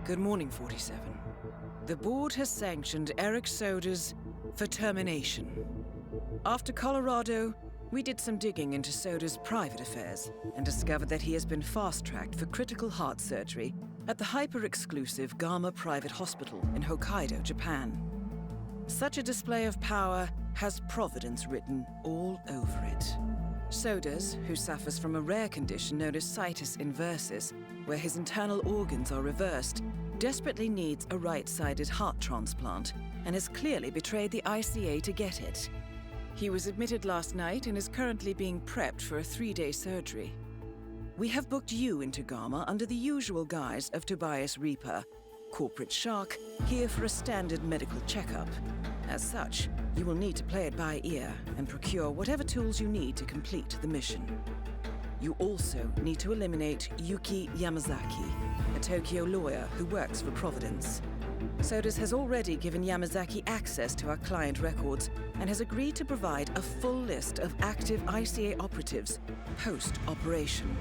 Good morning, 47. The board has sanctioned Eric Soders for termination. After Colorado, we did some digging into Soders' private affairs and discovered that he has been fast-tracked for critical heart surgery at the hyper-exclusive GAMA private hospital in Hokkaido, Japan. Such a display of power has Providence written all over it. Soders, who suffers from a rare condition known as Situs Inversus, where his internal organs are reversed, desperately needs a right-sided heart transplant and has clearly betrayed the ICA to get it. He was admitted last night and is currently being prepped for a 3-day surgery. We have booked you into GAMA under the usual guise of Tobias Reaper, corporate shark, here for a standard medical checkup. As such, you will need to play it by ear and procure whatever tools you need to complete the mission. You also need to eliminate Yuki Yamazaki, a Tokyo lawyer who works for Providence. Sodus has already given Yamazaki access to our client records and has agreed to provide a full list of active ICA operatives post-operation.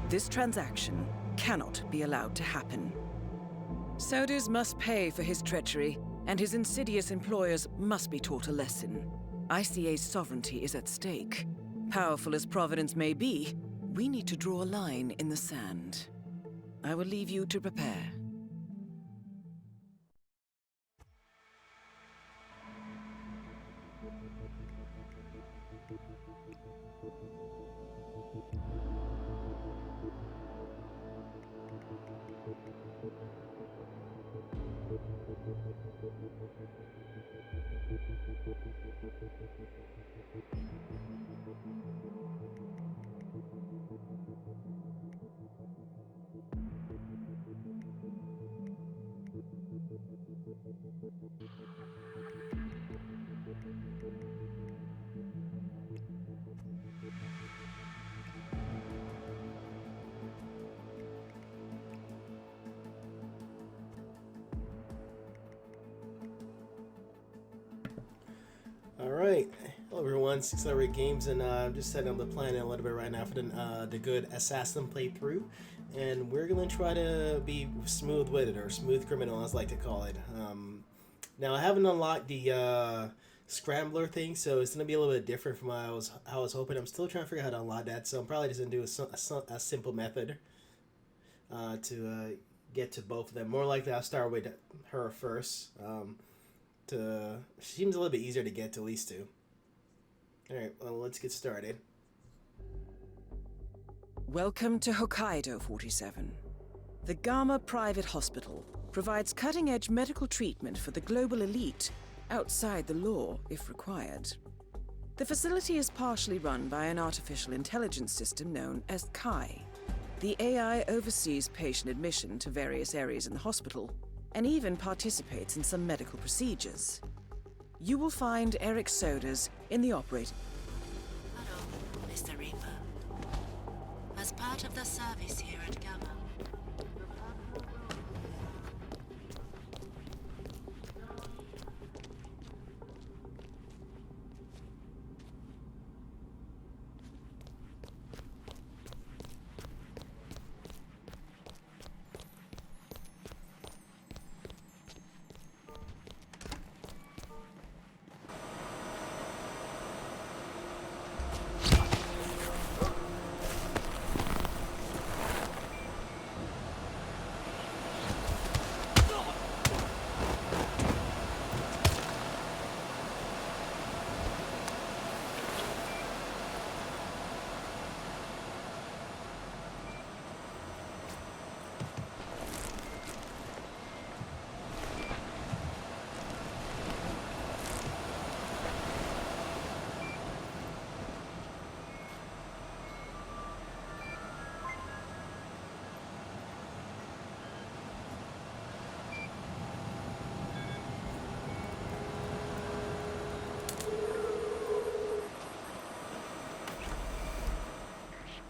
This transaction cannot be allowed to happen. Sodus must pay for his treachery, and his insidious employers must be taught a lesson. ICA's sovereignty is at stake. Powerful as Providence may be, we need to draw a line in the sand. I will leave you to prepare. Alright, hello everyone, 608 Games, and I'm just setting up the plan a little bit right now for the good assassin playthrough, and we're going to try to be smooth with it, or smooth criminal as I like to call it. Now I haven't unlocked the scrambler thing, so it's going to be a little bit different from how I was hoping. I'm still trying to figure out how to unlock that, so I'm probably just going to do a simple method to get to both of them. More likely I'll start with her first. She seems a little bit easier to get to, at least two. Alright, well, let's get started. Welcome to Hokkaido, 47. The GAMA private hospital provides cutting-edge medical treatment for the global elite outside the law, if required. The facility is partially run by an artificial intelligence system known as Kai. The AI oversees patient admission to various areas in the hospital, and even participates in some medical procedures. You will find Eric Soders in the operative. Hello, Mr. Reaper. As part of the service here at GAMA,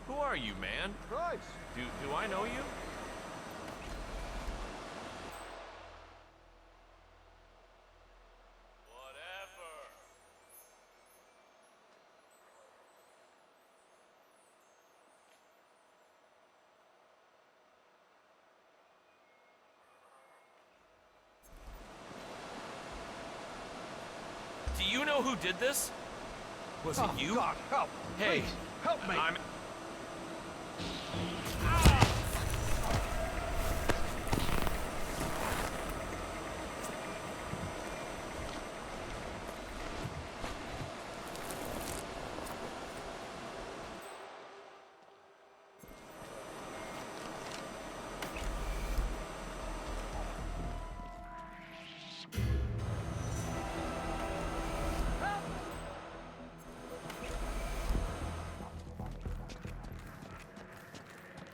Who are you, man? Christ. Do I know you? know who did this? Was it you? God, help! Hey, Please, help me! I'm...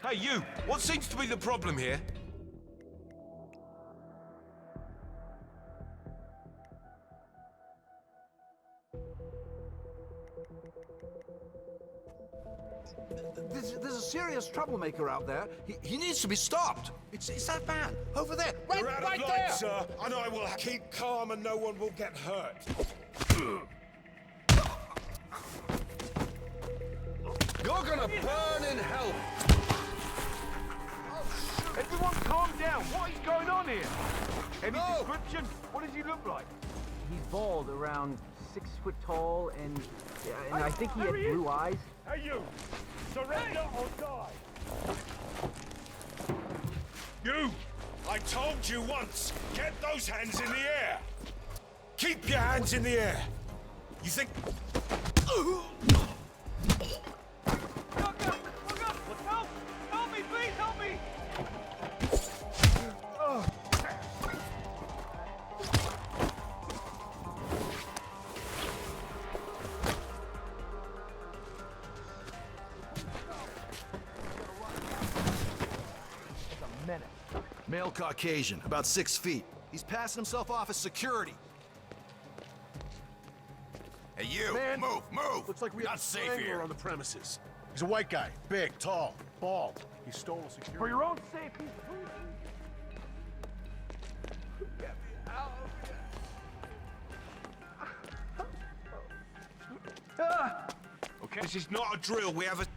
Hey, you! What seems to be the problem here? There's a serious troublemaker out there. He needs to be stopped. It's that man over there. You're out of line, there. sir, and I will keep calm and no one will get hurt. You're gonna burn in hell. Everyone calm down. What is going on here? Any No. description? What does he look like? He's bald, around 6 foot tall, and I think he had There he is. blue eyes. Hey, you! Surrender or die! You! I told you once! Get those hands in the air! Keep your hands in the air! You think... Look up! Help! Help me, please! Help me! Male Caucasian, about 6 feet. He's passing himself off as security. Hey, you! Man, Move! Looks like we Not have a safe strangler here. on the premises. He's a white guy, big, tall, bald. He stole a security. For your own safety, get me out of here. Okay. This is not a drill, we have a...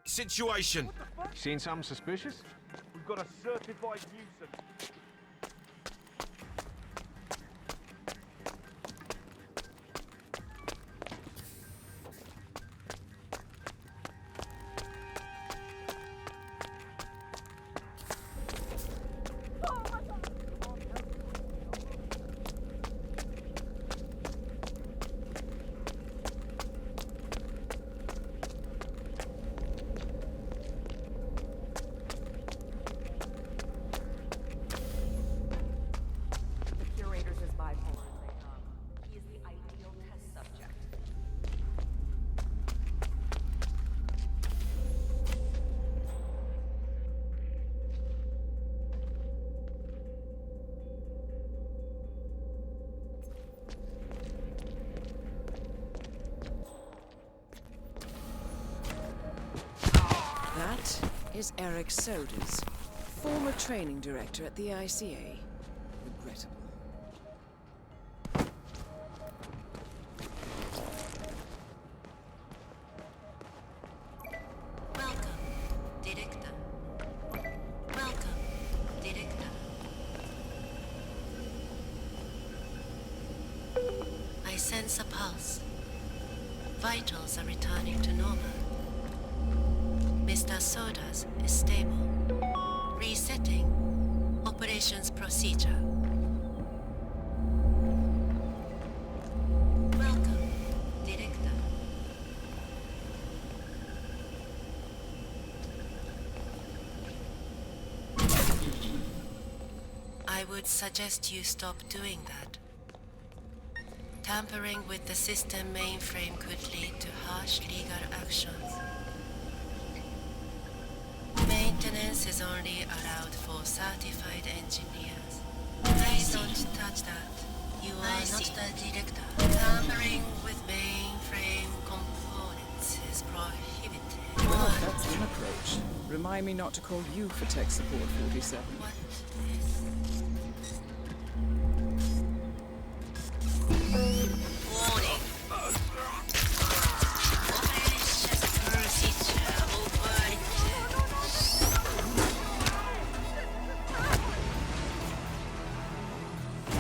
situation. Seen something suspicious? We've got a certified nuisance. That is Eric Soders, former training director at the ICA. Regrettable. Welcome, Director. Welcome, Director. I sense a pulse. Vitals are returning to normal. Mr. Soders is stable. Resetting. Operations procedure. Welcome, Director. I would suggest you stop doing that. Tampering with the system mainframe could lead to harsh legal actions. Maintenance is only allowed for certified engineers. Please don't touch that. You are not the director. Tampering with mainframe components is prohibited. Well, that's an approach. Remind me not to call you for tech support 47. What is... Warning. Operations procedure operative.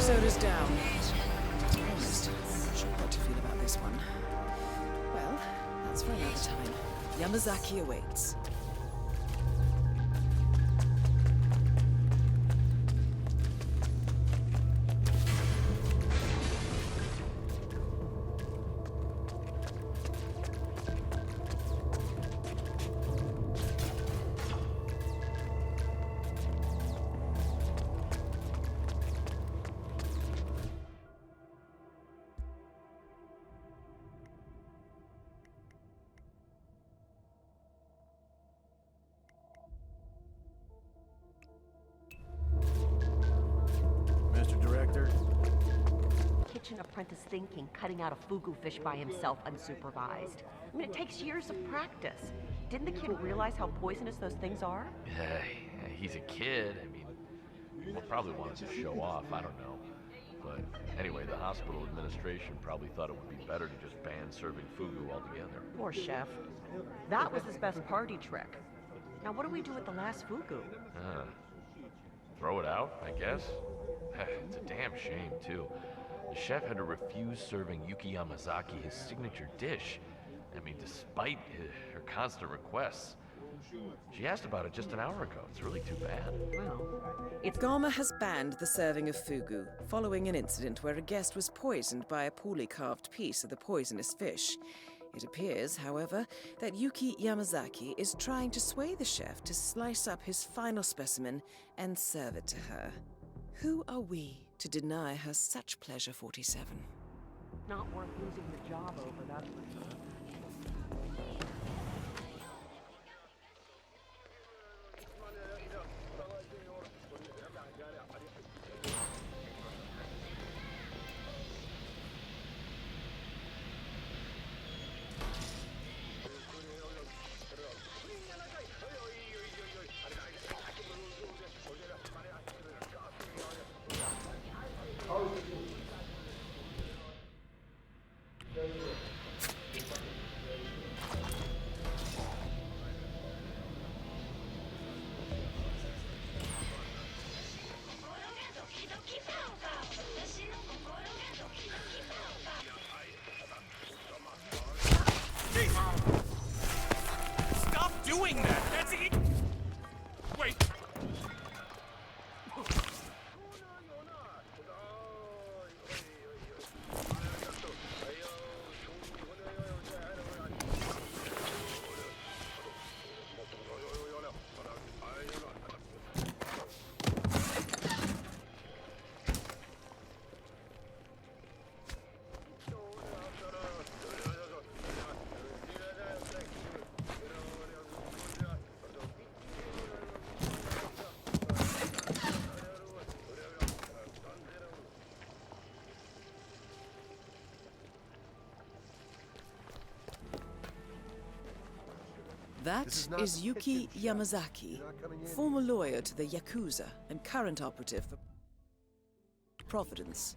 Soders down. Yamazaki awaits. Mr. Director? Kitchen apprentice thinking, cutting out a fugu fish by himself unsupervised. I mean, it takes years of practice. Didn't the kid realize how poisonous those things are? Hey, he's a kid. I mean, he probably wanted to show off. I don't know. But anyway, the hospital administration probably thought it would be better to just ban serving fugu altogether. Poor chef. That was his best party trick. Now, what do we do with the last fugu? Throw it out, I guess. It's a damn shame, too. The chef had to refuse serving Yuki Yamazaki his signature dish. I mean, despite her constant requests. She asked about it just an hour ago. It's really too bad. Well, it's GAMA has banned the serving of fugu, following an incident where a guest was poisoned by a poorly carved piece of the poisonous fish. It appears, however, that Yuki Yamazaki is trying to sway the chef to slice up his final specimen and serve it to her. Who are we to deny her such pleasure, 47? not worth losing the job over, that's for sure. Stop doing that! That's it! Wait! That is Yuki Yamazaki, former lawyer to the Yakuza and current operative for Providence.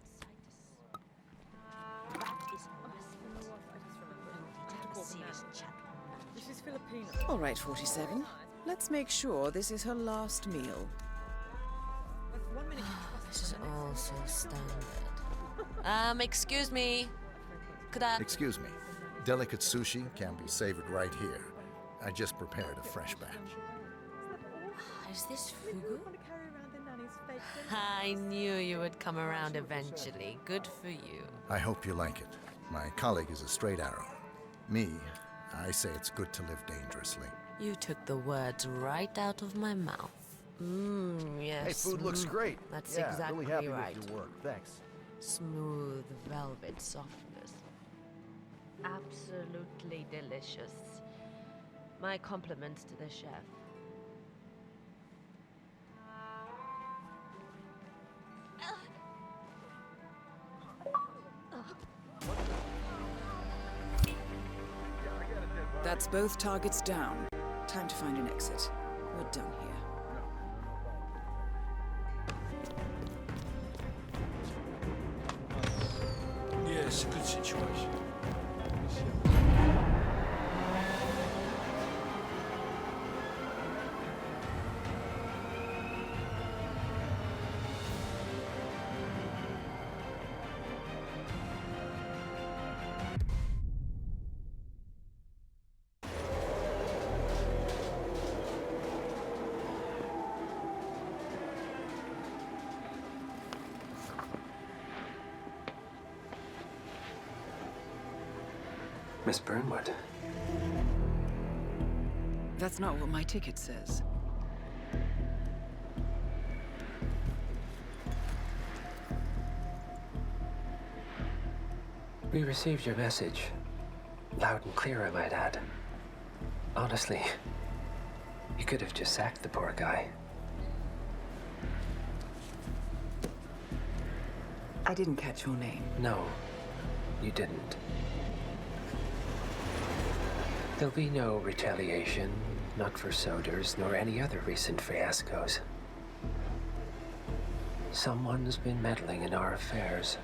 All right, 47. Let's make sure this is her last meal. This is all so standard. Excuse me. Could I... Excuse me. Delicate sushi can be savored right here. I just prepared a fresh batch. Is this fugu? I knew you would come around eventually. Good for you. I hope you like it. My colleague is a straight arrow. Me, I say it's good to live dangerously. You took the words right out of my mouth. Yes. Hey, food looks great. That's yeah, exactly really happy right. with your work. Thanks. Smooth velvet softness. Absolutely delicious. My compliments to the chef. That's both targets down. Time to find an exit. We're done here. Yeah, it's a good situation. Miss Burnwood. That's not what my ticket says. We received your message. Loud and clear, I might add. Honestly, you could have just sacked the poor guy. I didn't catch your name. No, you didn't. There'll be no retaliation, not for Soders, nor any other recent fiascos. Someone's been meddling in our affairs,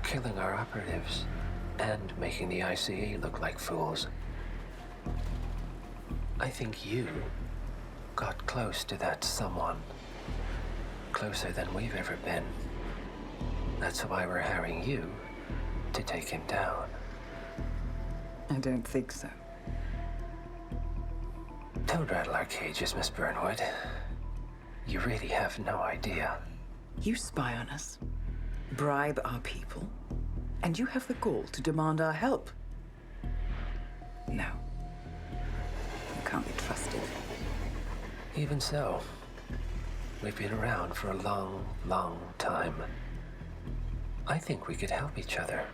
killing our operatives, and making the ICA look like fools. I think you got close to that someone. Closer than we've ever been. That's why we're hiring you to take him down. I don't think so. Don't rattle our cages, Miss Burnwood. You really have no idea. You spy on us, bribe our people, and you have the gall to demand our help. No. You can't be trusted. Even so, we've been around for a long, long time. I think we could help each other.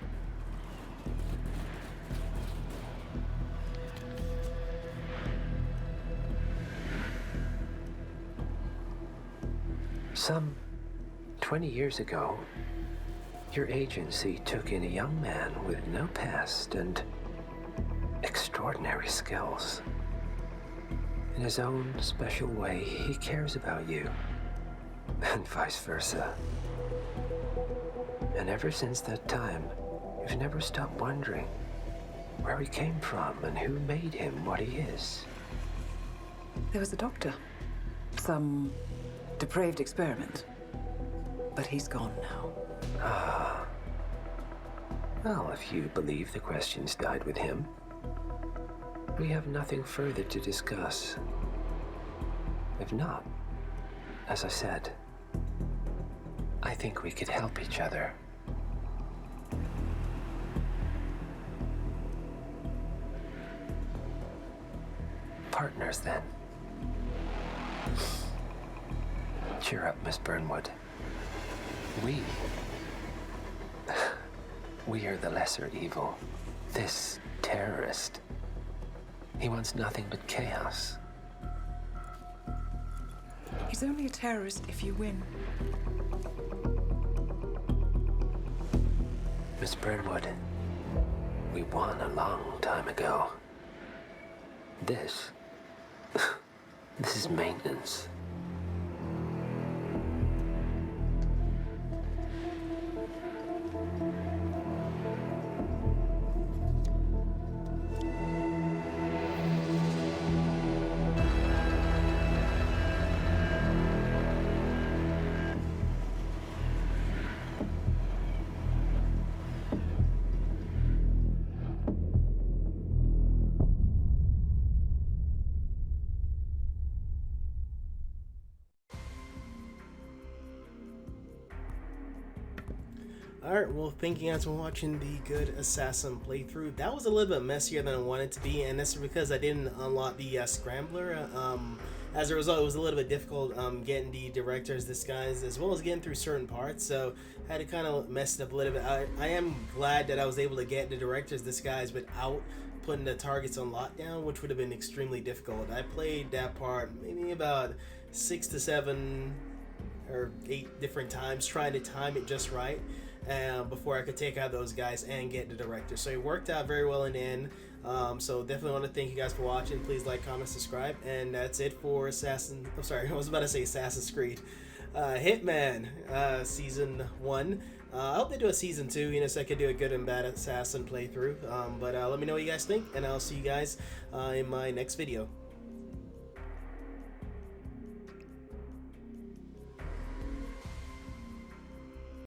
Some 20 years ago, your agency took in a young man with no past and extraordinary skills. In his own special way, he cares about you, and vice versa. And ever since that time, you've never stopped wondering where he came from and who made him what he is. There was a doctor. Some depraved experiment. But he's gone now. Ah. Well, if you believe the questions died with him, we have nothing further to discuss. If not, as I said, I think we could help each other. Partners, then. Cheer up, Miss Burnwood. We are the lesser evil. This terrorist, he wants nothing but chaos. He's only a terrorist if you win. Miss Burnwood, we won a long time ago. This is maintenance. Alright, well, thank you guys for watching the Good Assassin playthrough. That was a little bit messier than I wanted it to be, and that's because I didn't unlock the Scrambler. As a result, it was a little bit difficult getting the director's disguise as well as getting through certain parts, so I had to kind of mess it up a little bit. I am glad that I was able to get the director's disguise without putting the targets on lockdown, which would have been extremely difficult. I played that part maybe about 6 to 7 or 8 different times, trying to time it just right. Before I could take out those guys and get the director. So it worked out very well in the end. So definitely want to thank you guys for watching. Please like, comment, subscribe. And that's it for Assassin's Creed. Hitman Season 1. I hope they do a Season 2, so I could do a good and bad assassin playthrough. But let me know what you guys think, and I'll see you guys in my next video.